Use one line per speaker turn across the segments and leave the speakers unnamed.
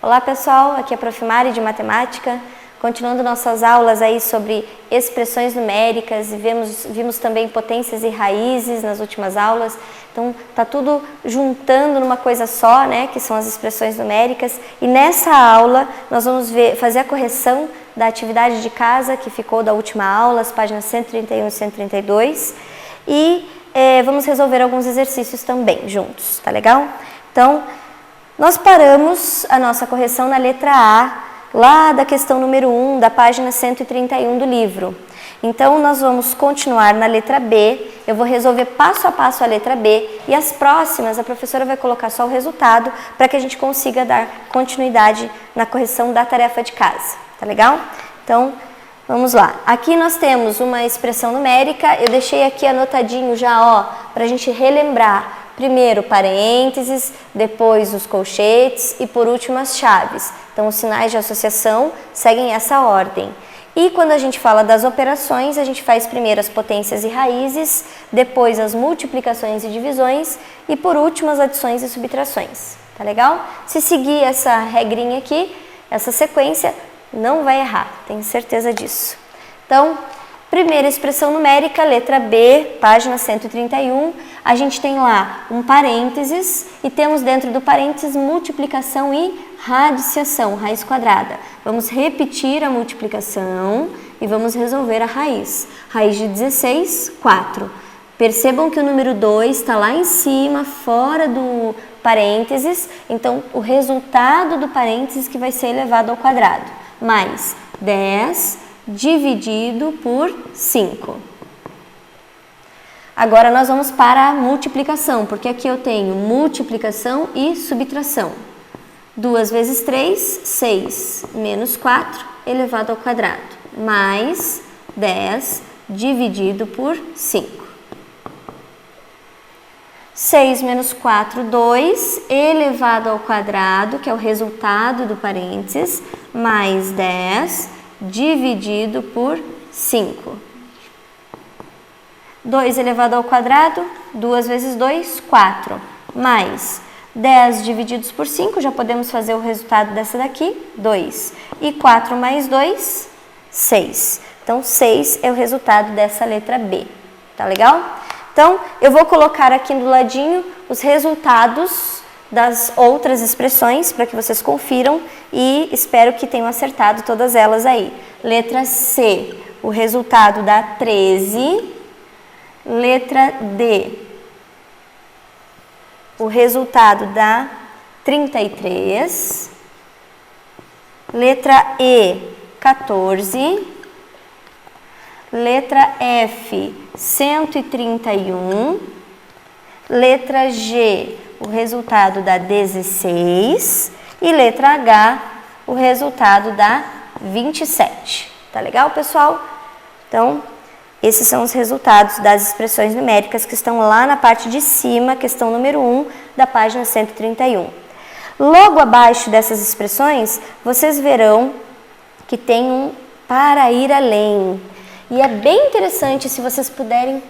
Olá pessoal, aqui é a Prof. Mari de Matemática, continuando nossas aulas aí sobre expressões numéricas e vimos também potências e raízes nas últimas aulas, então tá tudo juntando numa coisa só, né, que são as expressões numéricas, e nessa aula nós vamos fazer a correção da atividade de casa que ficou da última aula, as páginas 131 e 132, e vamos resolver alguns exercícios também juntos, tá legal? Então, nós paramos a nossa correção na letra A, lá da questão número 1, da página 131 do livro. Então, nós vamos continuar na letra B, eu vou resolver passo a passo a letra B, e as próximas a professora vai colocar só o resultado para que a gente consiga dar continuidade na correção da tarefa de casa, tá legal? Então, vamos lá. Aqui nós temos uma expressão numérica, eu deixei aqui anotadinho já, ó, para a gente relembrar. Primeiro parênteses, depois os colchetes e por último as chaves. Então os sinais de associação seguem essa ordem. E quando a gente fala das operações, a gente faz primeiro as potências e raízes, depois as multiplicações e divisões e por último as adições e subtrações. Tá legal? Se seguir essa regrinha aqui, essa sequência, não vai errar, tenho certeza disso. Então, primeira expressão numérica, letra B, página 131, a gente tem lá um parênteses e temos dentro do parênteses multiplicação e radiciação, raiz quadrada. Vamos repetir a multiplicação e vamos resolver a raiz. Raiz de 16, 4. Percebam que o número 2 está lá em cima, fora do parênteses, então o resultado do parênteses que vai ser elevado ao quadrado, mais 10 dividido por 5. Agora nós vamos para a multiplicação, porque aqui eu tenho multiplicação e subtração. 2 vezes 3, 6, menos 4 elevado ao quadrado, mais 10 dividido por 5. 6 menos 4, 2, elevado ao quadrado, que é o resultado do parênteses, mais 10 dividido por 5. 2 elevado ao quadrado, 2 vezes 2, 4, mais 10 divididos por 5, já podemos fazer o resultado dessa daqui, 2. E 4 mais 2, 6. Então, 6 é o resultado dessa letra B, tá legal? Então, eu vou colocar aqui do ladinho os resultados das outras expressões para que vocês confiram e espero que tenham acertado todas elas aí. Letra C, o resultado dá 13. Letra D, o resultado dá 33. Letra E, 14. Letra F, 131. Letra G, o resultado dá 16. E letra H, o resultado dá 27. Tá legal, pessoal? Então, esses são os resultados das expressões numéricas que estão lá na parte de cima, questão número 1 da página 131. Logo abaixo dessas expressões, vocês verão que tem um para ir além. E é bem interessante se vocês puderem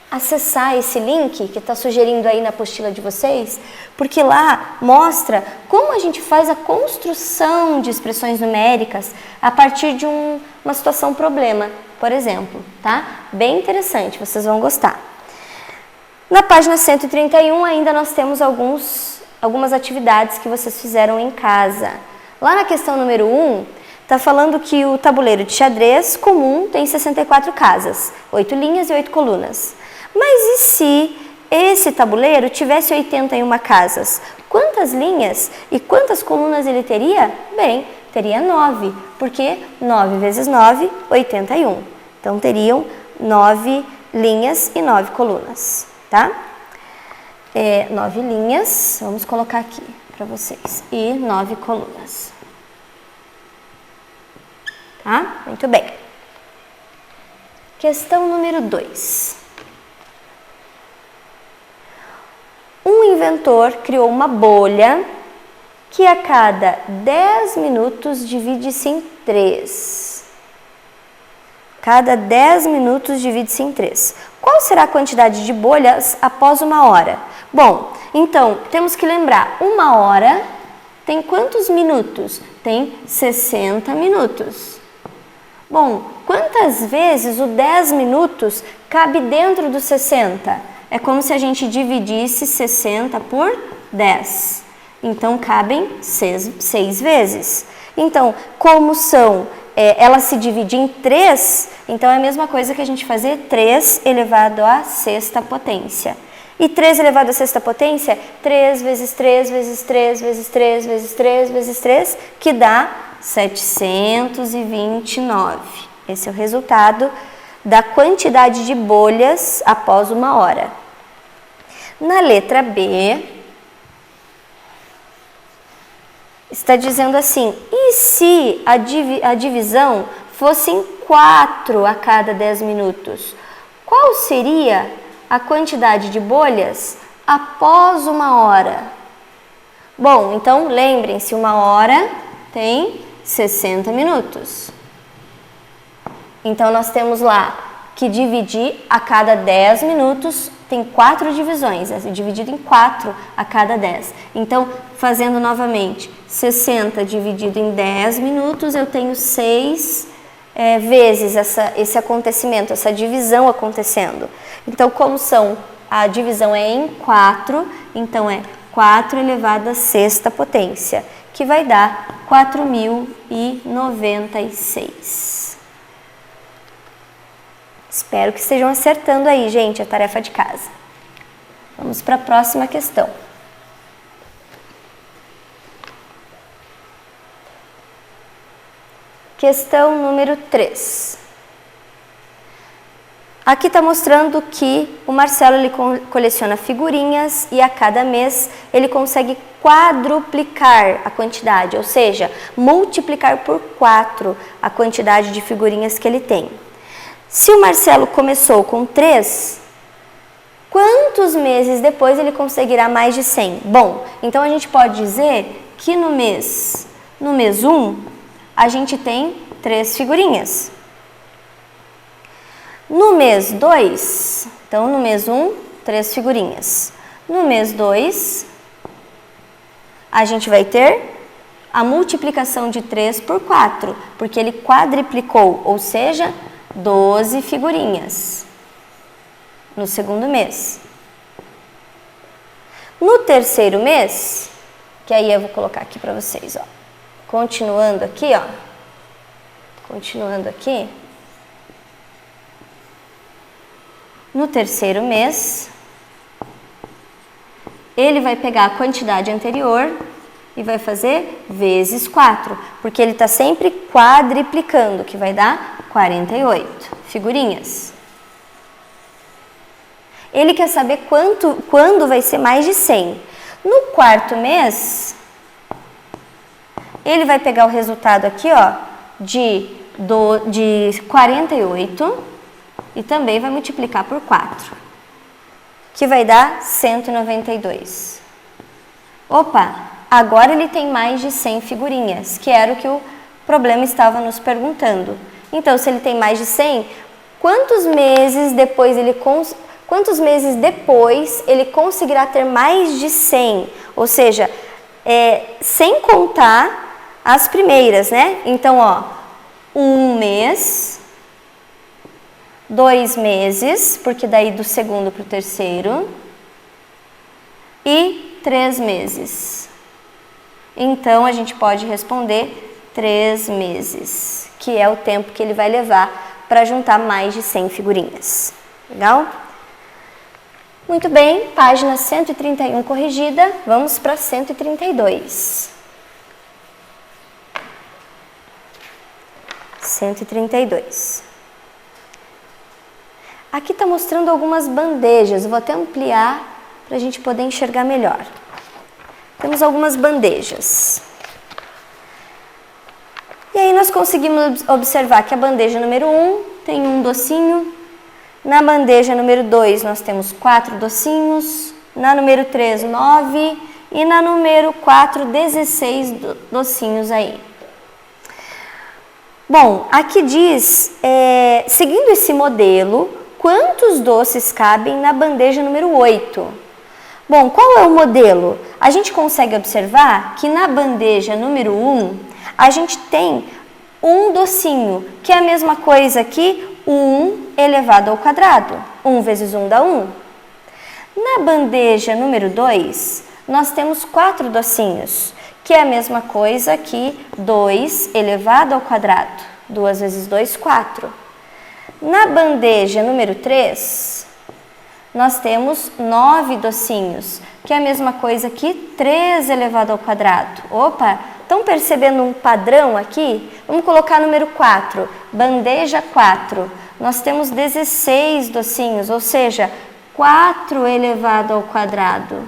acessar esse link que está sugerindo aí na apostila de vocês, porque lá mostra como a gente faz a construção de expressões numéricas a partir de uma situação problema, por exemplo, tá? Bem interessante, vocês vão gostar. Na página 131 ainda nós temos algumas atividades que vocês fizeram em casa. Lá na questão número 1, está falando que o tabuleiro de xadrez comum tem 64 casas, 8 linhas e 8 colunas. Mas e se esse tabuleiro tivesse 81 casas? Quantas linhas e quantas colunas ele teria? Bem, teria 9, porque 9 vezes 9, 81. Então, teriam 9 linhas e 9 colunas, tá? 9 linhas, vamos colocar aqui para vocês, e 9 colunas. Tá? Muito bem. Questão número 2. Um inventor criou uma bolha que a cada 10 minutos divide-se em 3. Cada 10 minutos divide-se em 3. Qual será a quantidade de bolhas após 1 hora? Bom, então, temos que lembrar, 1 hora tem quantos minutos? Tem 60 minutos. Bom, quantas vezes o 10 minutos cabe dentro dos 60? É como se a gente dividisse 60 por 10. Então, cabem 6 vezes. Então, como ela se divide em 3, então é a mesma coisa que a gente fazer 3 elevado à sexta potência. E 3 elevado à sexta potência é 3 vezes 3 vezes 3 vezes 3 vezes 3 vezes 3, que dá 729. Esse é o resultado da quantidade de bolhas após 1 hora. Na letra B, está dizendo assim, e se a divisão fosse em 4 a cada 10 minutos? Qual seria a quantidade de bolhas após 1 hora? Bom, então lembrem-se, 1 hora tem 60 minutos. Então nós temos lá que dividir a cada 10 minutos, tem 4 divisões, é dividido em 4 a cada 10. Então, fazendo novamente, 60 dividido em 10 minutos, eu tenho 6 vezes esse acontecimento, essa divisão acontecendo. Então, como a divisão é em 4, então é 4 elevado à sexta potência, que vai dar 4.096. Espero que estejam acertando aí, gente, a tarefa de casa. Vamos para a próxima questão. Questão número 3. Aqui está mostrando que o Marcelo ele coleciona figurinhas e a cada mês ele consegue quadruplicar a quantidade, ou seja, multiplicar por 4 a quantidade de figurinhas que ele tem. Se o Marcelo começou com 3, quantos meses depois ele conseguirá mais de 100? Bom, então a gente pode dizer que no mês 1, a gente tem 3 figurinhas. No mês 2, então no mês 1, 3 figurinhas. No mês 2, a gente vai ter a multiplicação de 3 por 4, porque ele quadriplicou, ou seja, 12 figurinhas no segundo mês. No terceiro mês, que aí eu vou colocar aqui para vocês, ó. Continuando aqui, ó. Continuando aqui. No terceiro mês, ele vai pegar a quantidade anterior e vai fazer vezes 4, porque ele está sempre quadriplicando, que vai dar 48 figurinhas. Ele quer saber quando vai ser mais de 100. No quarto mês, ele vai pegar o resultado aqui, ó, de 48 e também vai multiplicar por 4, que vai dar 192. Opa, agora ele tem mais de 100 figurinhas, que era o que o problema estava nos perguntando. Então, se ele tem mais de 100, quantos meses depois ele conseguirá ter mais de 100? Ou seja, sem contar as primeiras, né? Então, ó, 1 mês, 2 meses, porque daí do segundo para o terceiro, e 3 meses. Então, a gente pode responder 3 meses, que é o tempo que ele vai levar para juntar mais de 100 figurinhas. Legal? Muito bem, página 131 corrigida, vamos para 132. 132. Aqui está mostrando algumas bandejas, eu vou até ampliar para a gente poder enxergar melhor. Temos algumas bandejas. E aí nós conseguimos observar que a bandeja número 1 tem um docinho, na bandeja número 2 nós temos 4 docinhos, na número 3 9 e na número 4 16 docinhos aí. Bom, aqui diz, seguindo esse modelo, quantos doces cabem na bandeja número 8? Bom, qual é o modelo? a gente consegue observar que na bandeja número 1, a gente tem um docinho, que é a mesma coisa que 1 elevado ao quadrado. 1 vezes 1 dá 1. Na bandeja número 2, nós temos 4 docinhos, que é a mesma coisa que 2 elevado ao quadrado. 2 vezes 2, 4. Na bandeja número 3, nós temos 9 docinhos, que é a mesma coisa que 3 elevado ao quadrado. Opa, estão percebendo um padrão aqui? Vamos colocar número 4, bandeja 4. Nós temos 16 docinhos, ou seja, 4 elevado ao quadrado.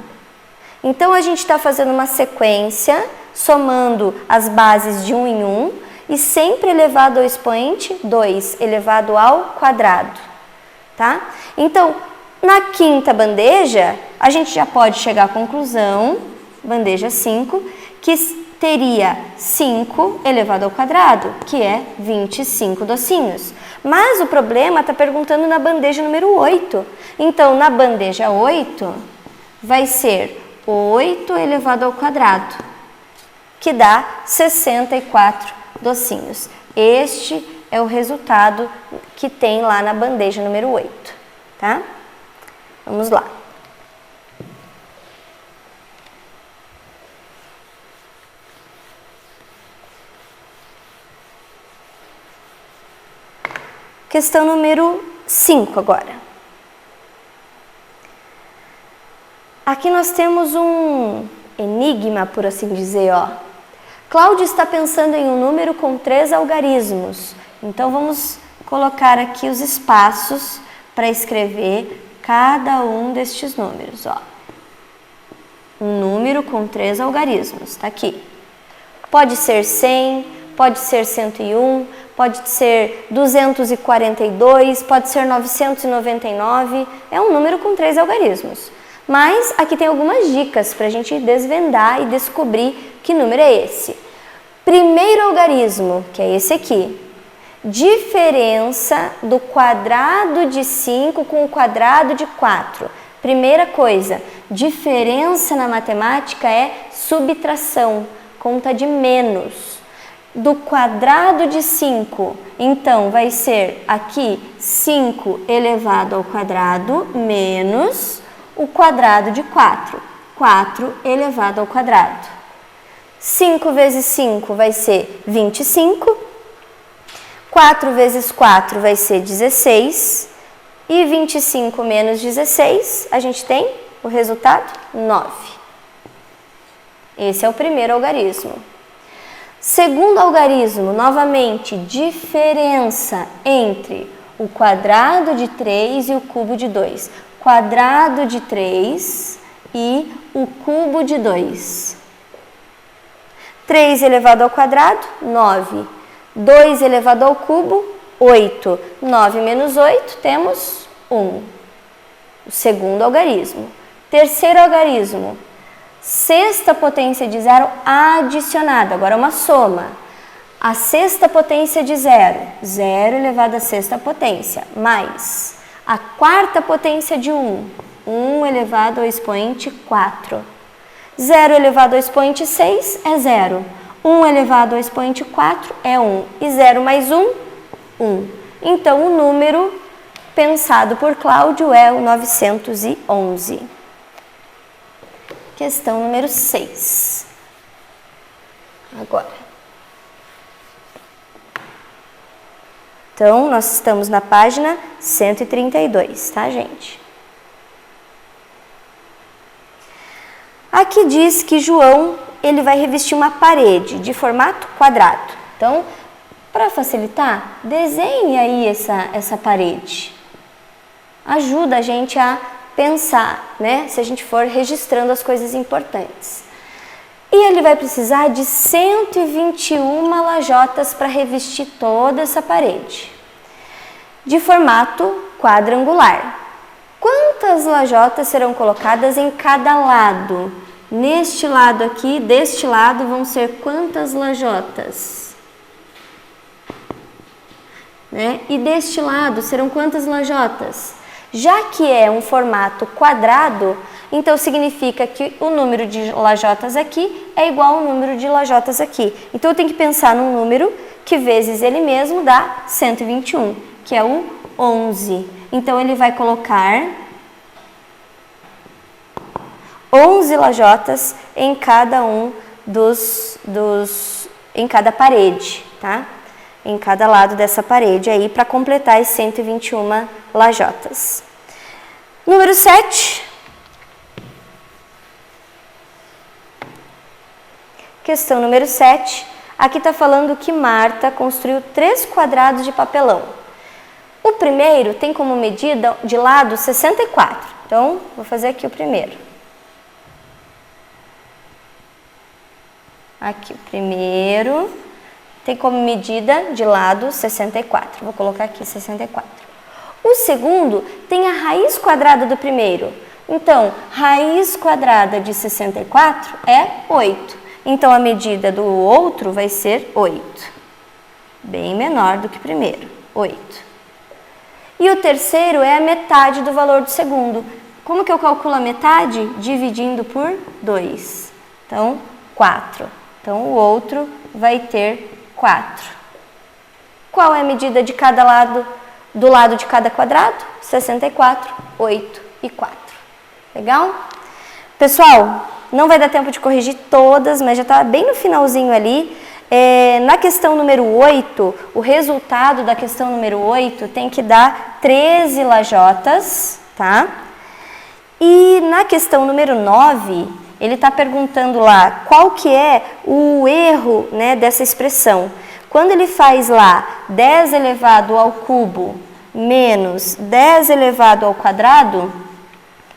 Então, a gente está fazendo uma sequência, somando as bases de 1 em 1, e sempre elevado ao expoente 2 elevado ao quadrado, tá? Então, na quinta bandeja, a gente já pode chegar à conclusão, bandeja 5, que teria 5 elevado ao quadrado, que é 25 docinhos. Mas o problema está perguntando na bandeja número 8. Então, na bandeja 8, vai ser 8 elevado ao quadrado, que dá 64 docinhos. Este é o resultado que tem lá na bandeja número 8, tá? Vamos lá. Questão número 5 agora. Aqui nós temos um enigma, por assim dizer, ó. Cláudio está pensando em um número com 3 algarismos. Então, vamos colocar aqui os espaços para escrever cada um destes números, ó. Um número com 3 algarismos, tá aqui. Pode ser 100, pode ser 101, pode ser 242, pode ser 999. É um número com 3 algarismos. Mas aqui tem algumas dicas para a gente desvendar e descobrir que número é esse. Primeiro algarismo, que é esse aqui. Diferença do quadrado de 5 com o quadrado de 4. Primeira coisa, diferença na matemática é subtração, conta de menos. Do quadrado de 5, então vai ser aqui 5 elevado ao quadrado menos o quadrado de 4, 4 elevado ao quadrado. 5 vezes 5 vai ser 25, 4 vezes 4 vai ser 16, e 25 menos 16, a gente tem o resultado 9. Esse é o primeiro algarismo. Segundo algarismo, novamente, diferença entre o quadrado de 3 e o cubo de 2. Quadrado de 3 e o cubo de 2. 3 elevado ao quadrado, 9. 2 elevado ao cubo, 8. 9 menos 8, temos 1. O segundo algarismo. Terceiro algarismo. Sexta potência de 0 adicionada, agora é uma soma. A sexta potência de 0, 0 elevado à sexta potência, mais a quarta potência de 1, 1 elevado ao expoente 4. 0 elevado ao expoente 6 é 0. 1 elevado ao expoente 4 é 1. E 0 mais 1, 1. Então, o número pensado por Cláudio é o 911. Questão número 6. Agora. Então, nós estamos na página 132, tá, gente? Aqui diz que João, ele vai revestir uma parede de formato quadrado. Então, para facilitar, desenhe aí essa parede. Ajuda a gente a pensar, né? Se a gente for registrando as coisas importantes. E ele vai precisar de 121 lajotas para revestir toda essa parede. De formato quadrangular. Quantas lajotas serão colocadas em cada lado? Neste lado aqui, deste lado, vão ser quantas lajotas? Né? E deste lado serão quantas lajotas? Já que é um formato quadrado, então significa que o número de lajotas aqui é igual ao número de lajotas aqui. Então eu tenho que pensar num número que vezes ele mesmo dá 121, que é o 11. Então ele vai colocar 11 lajotas em cada um em cada parede, tá? Em cada lado dessa parede aí, para completar as 121 lajotas. Número 7. Questão número 7. Aqui está falando que Marta construiu 3 quadrados de papelão. O primeiro tem como medida de lado 64. Então, vou fazer aqui o primeiro. Aqui o primeiro tem como medida de lado 64. Vou colocar aqui 64. O segundo tem a raiz quadrada do primeiro. Então, raiz quadrada de 64 é 8. Então, a medida do outro vai ser 8. Bem menor do que o primeiro, 8. E o terceiro é a metade do valor do segundo. Como que eu calculo a metade? Dividindo por 2. Então, 4. Então, o outro vai ter 4. Qual é a medida de cada lado, do lado de cada quadrado? 64, 8 e 4. Legal? Pessoal, não vai dar tempo de corrigir todas, mas já está bem no finalzinho ali. Na questão número 8, o resultado da questão número 8 tem que dar 13 lajotas, tá? E na questão número 9, ele está perguntando lá qual que é o erro, né, dessa expressão. Quando ele faz lá 10 elevado ao cubo menos 10 elevado ao quadrado,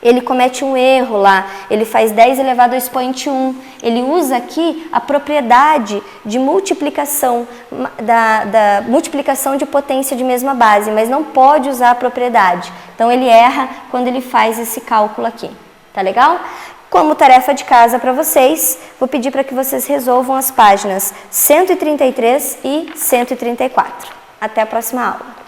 ele comete um erro lá, ele faz 10 elevado ao expoente 1. Ele usa aqui a propriedade de multiplicação, da multiplicação de potência de mesma base, mas não pode usar a propriedade. Então ele erra quando ele faz esse cálculo aqui. Tá legal? Como tarefa de casa para vocês, vou pedir para que vocês resolvam as páginas 133 e 134. Até a próxima aula.